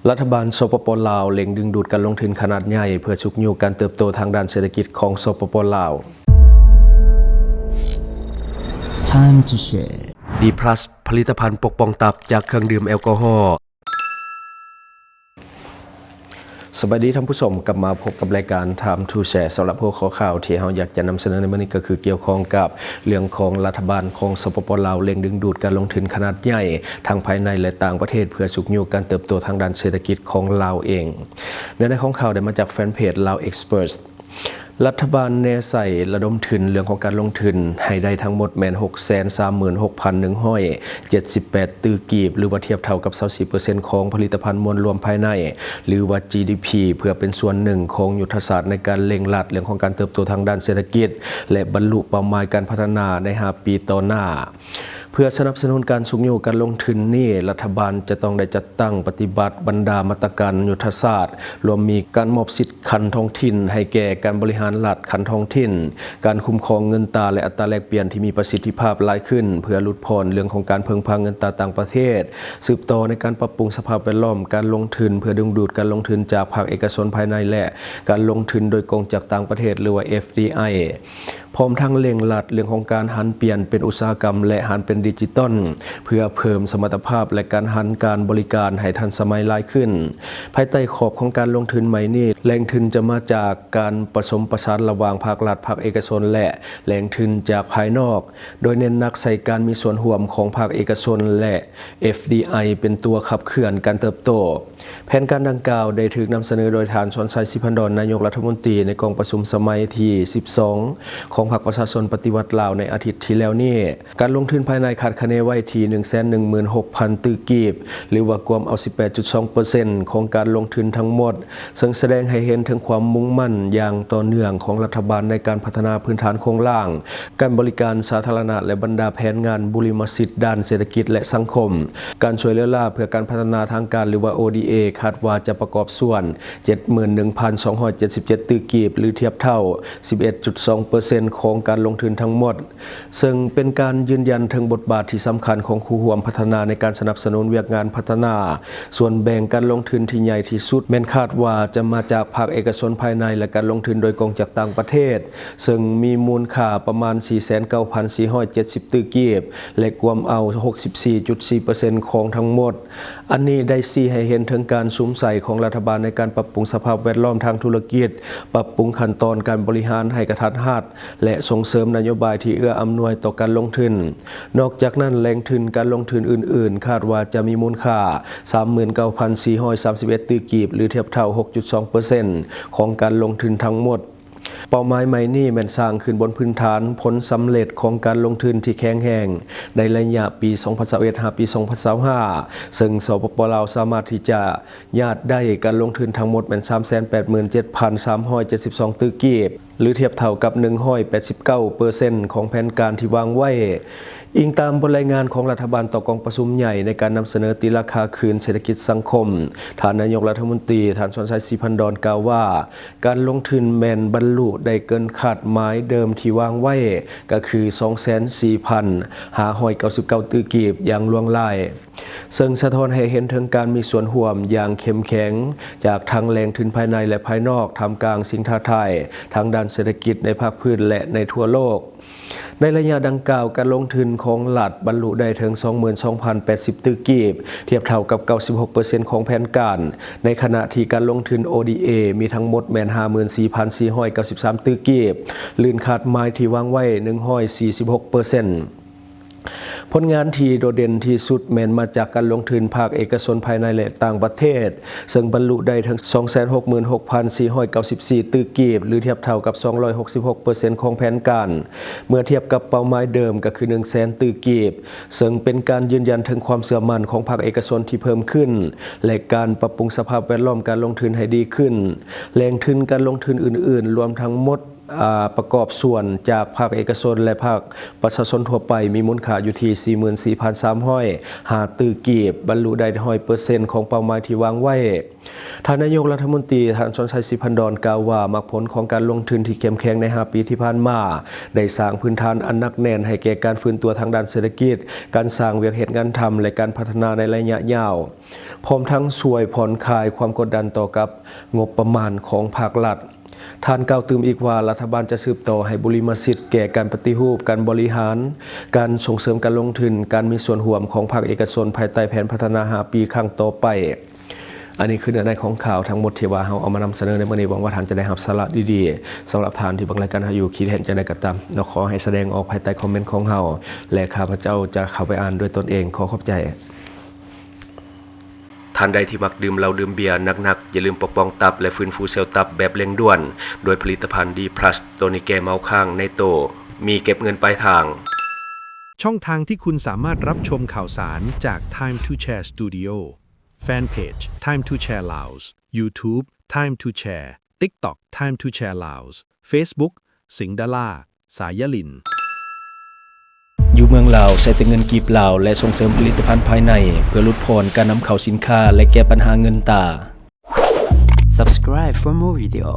รัฐบาลสปป.ลาวเล็งดึงดูดการลงทุนขนาดใหญ่เพื่อฉุกยูการเติบโตทางด้านเศรษฐกิจของสปป.ลาว Time to share D+ ผลิตภัณฑ์ปกป้องตับจากเครื่องดื่มแอลกอฮอล์สวัสดีท่านผู้ชมกลับมาพบกับรายการ Time to Share สำหรับหัวข้อข่าวที่เราอยากจะนำเสนอในวันนี้ก็คือเกี่ยวข้องกับเรื่องของรัฐบาลของสปป.ลาวเล็งดึงดูดการลงทุนขนาดใหญ่ทั้งภายในและต่างประเทศเพื่อฉุกยูการเติบโตทางด้านเศรษฐกิจของลาวเองเนื้อในของข่าวได้มาจากแฟนเพจ Lao Expertsรัฐบาลแนใส่ระดมทุนเรื่องของการลงทุนให้ได้ทั้งหมดแม่น 636,178 ตื้อกีบหรือว่าเทียบเท่ากับ 24% ของผลิตภัณฑ์มวลรวมภายในหรือว่า GDP เพื่อเป็นส่วนหนึ่งของยุทธศาสตร์ในการเร่งรัดเรื่องของการเติบโตทางด้านเศรษฐกิจและบรรลุเป้าหมายการพัฒนาใน5 ปีต่อหน้าเพื่อสนับสนุนการฉุกยูการลงทุนนี้รัฐบาลจะต้องได้จัดตั้งปฏิบัติบรรดามาตรการยุทธศาสตร์รวมมีการมอบสิทธิ์คันท้องถิ่นให้แก่การบริหารรัฐคันท้องถิ่นการคุ้มครองเงินตราและอัตราแลกเปลี่ยนที่มีประสิทธิภาพหลายขึ้นเพื่อลดผ่อนเรื่องของการเพิ่งพาเงินตราต่างประเทศสืบต่อในการปรับปรุงสภาพแวดล้อมการลงทุนเพื่อดึงดูดการลงทุนจากภาคเอกชนภายในและการลงทุนโดยกองจากต่างประเทศหรือว่า FDI พร้อมทั้งเร่งรัดเรื่องของการหันเปลี่ยนเป็นอุตสาหกรรมและหันเป็นดิจิตอลเพื่อเพิ่มสมรรถภาพและการหันการบริการให้ทันสมัยหลายขึ้นภายใต้ขอบของการลงทุนใหม่นี้แหล่งทุนจะมาจากการผสมประสานระหว่างภาครัฐภาคเอกชนและแหล่งทุนจากภายนอกโดยเน้นหนักใส่การมีส่วนร่วมของภาคเอกชนและ FDI เป็นตัวขับเคลื่อนการเติบโตแผนการดังกล่าวได้ถูกนำเสนอโดยท่านชรชัย สิพันดรนายกรัฐมนตรีในกองประชุมสมัยที่ 12 ของพรรคประชาชนปฏิวัติลาวในอาทิตย์ที่แล้วนี้การลงทุนภายในคาดคะเนไว้ที่ 116,000 ตื้อกีบหรือว่ากวมเอา 18.2% ของการลงทุนทั้งหมดซึ่งแสดงให้เห็นถึงความมุ่งมั่นอย่างต่อเนื่องของรัฐบาลในการพัฒนาพื้นฐานโครงสร้างการบริการสาธารณะและบรรดาแผนงานบุริมสิทธิ์ด้านเศรษฐกิจและสังคมการช่วยเหลือเพื่อการพัฒนาทางการหรือว่า ODA คาดว่าจะประกอบส่วน 71,277 ตื้อกีบหรือเทียบเท่า 11.2% ของการลงทุนทั้งหมดซึ่งเป็นการยืนยันถึงบทบาทที่สำคัญของคู่ร่วมพัฒนาในการสนับสนุนเวียกงานพัฒนาส่วนแบ่งการลงทุนที่ใหญ่ที่สุดแม้นคาดว่าจะมาจากภาคเอกชนภายในและการลงทุนโดยกองจากต่างประเทศซึ่งมีมูลค่าประมาณ 49,470 ตื้อกีบและรวมเอา 64.4% ของทั้งหมดอันนี้ได้ชี้ให้เห็นถึงการสุมใส่ของรัฐบาลในการปรับปรุงสภาพแวดล้อมทางธุรกิจปรับปรุงขั้นตอนการบริหารให้กระทัดรัดและส่งเสริมนโยบายที่เอื้ออำนวยต่อการลงทุนนอกจากนั้นแหล่งทุนการลงทุนอื่นๆคาดว่าจะมีมูลค่า 39,431 ตื้อกีบหรือเทียบเท่า 6.2% ของการลงทุนทั้งหมดเป้าหมายใหม่นี้แม่นสร้างขึ้นบนพื้นฐานผลสำเร็จของการลงทุนที่แข็งแรงในระยะปี 2021 หาปี 2025 ซึ่งสปป.ลาวสามารถที่จะญาติได้การลงทุนทั้งหมดแม่น 387,372 ตื้อกีบหรือเทียบเท่ากับ 189% ของแผนการที่วางไว้อิงตามบทรายงานของรัฐบาลต่อกองประชุมใหญ่ในการนำเสนอตีราคาคืนเศรษฐกิจสังคมท่านนายกรัฐมนตรีท่านชรชัย สิพันดรกล่าวว่าการลงทุนแม่นบรรลุได้เกินคาดหมายเดิมที่วางไว้ก็คือ 24,599 ตื้อกีบอย่างล่วงลายซึ่งสะท้อนให้เห็นถึงการมีส่วนร่วมอย่างเข้มแข็งจากทั้งแหล่งทุนภายในและภายนอกท่ามกลางสิ่งท้าทายทางด้านเศรษฐกิจในภาคพื้นและในทั่วโลกในระยะดังกล่าวการลงทุนของรัฐบรรลุได้ถึง 22,080 ตื้อกีบเทียบเท่ากับ 96% ของแผนการในขณะที่การลงทุน ODA มีทั้งหมดแม่น 54,493 ตื้อกีบลื่นคาดหมายที่วางไว้ 146%ผลงานที่โดดเด่นที่สุดแม้นมาจากการลงทุนภาคเอกชนภายในและต่างประเทศซึ่งบรรลุได้ถึง 266,494 ตื้อกีบหรือเทียบเท่ากับ 266% ของแผนการเมื่อเทียบกับเป้าหมายเดิมก็คือ 100,000 ตื้อกีบซึ่งเป็นการยืนยันถึงความเชื่อมั่นของภาคเอกชนที่เพิ่มขึ้นและการปรับปรุงสภาพแวดล้อมการลงทุนให้ดีขึ้นแหล่งทุนการลงทุนอื่นๆรวมทั้งหมด ประกอบส่วนจากภาคเอกชนและภาคประชาชนทั่วไปมีมูลค่าอยู่ที่ 44,300 ตื้อกีบบรรลุได้ 100% ของเป้าหมายที่วางไว้ท่านนายกรัฐมนตรีท่านชรชัยศรีพันดรกล่าวว่ามรรคผลของการลงทุนที่เข้มแข็งใน5 ปีที่ผ่านมาได้สร้างพื้นฐานอันหนักแน่นให้แก่การฟื้นตัวทางด้านเศรษฐกิจการสร้างเวียกเหตุงานทำและการพัฒนาในระยะยาวพร้อมทั้งช่วยผ่อนคลายความกดดันต่อกับงบประมาณของภาครัฐท่านกล่าวเติมอีกว่ารัฐบาลจะสืบต่อให้บุริมสิทธิ์แก่การปฏิรูปการบริหารการส่งเสริมการลงทุนการมีส่วนร่วมของภาคเอกชนภายใต้แผนพัฒนา5 ปีครั้งต่อไปอันนี้คือเนื้อในของข่าวทั้งหมดที่ว่าเราเอามานำเสนอในวันนี้หวังว่าท่านจะได้รับสาระดีๆสำหรับท่านที่บางรายการอยู่คิดเห็นจะได้กระทำเราขอให้แสดงออกภายใต้คอมเมนต์ของเราและข้าพเจ้าจะเข้าไปอ่านด้วยตนเองขอขอบใจท่านใดที่มักดื่มเหล้าดื่มเบียร์หนักๆอย่าลืมปกป้องตับและฟื้นฟูเซลล์ตับแบบเร่งด่วนโดยผลิตภัณฑ์ดีพลัสตัวนี้แก้เมาค้างในโตมีเก็บเงินปลายทางช่องทางที่คุณสามารถรับชมข่าวสารจาก Time to Share Studio Fanpage Time to Share Laos YouTube Time to Share TikTok Time to Share Laos Facebook สิงห์ดาราสายลินอยู่เมืองลาวใช้แต่เงินกีบลาวและส่งเสริมผลิตภัณฑ์ภายในเพื่อลดพรการนำเข้าสินค้าและแก้ปัญหาเงินตา Subscribe for more video.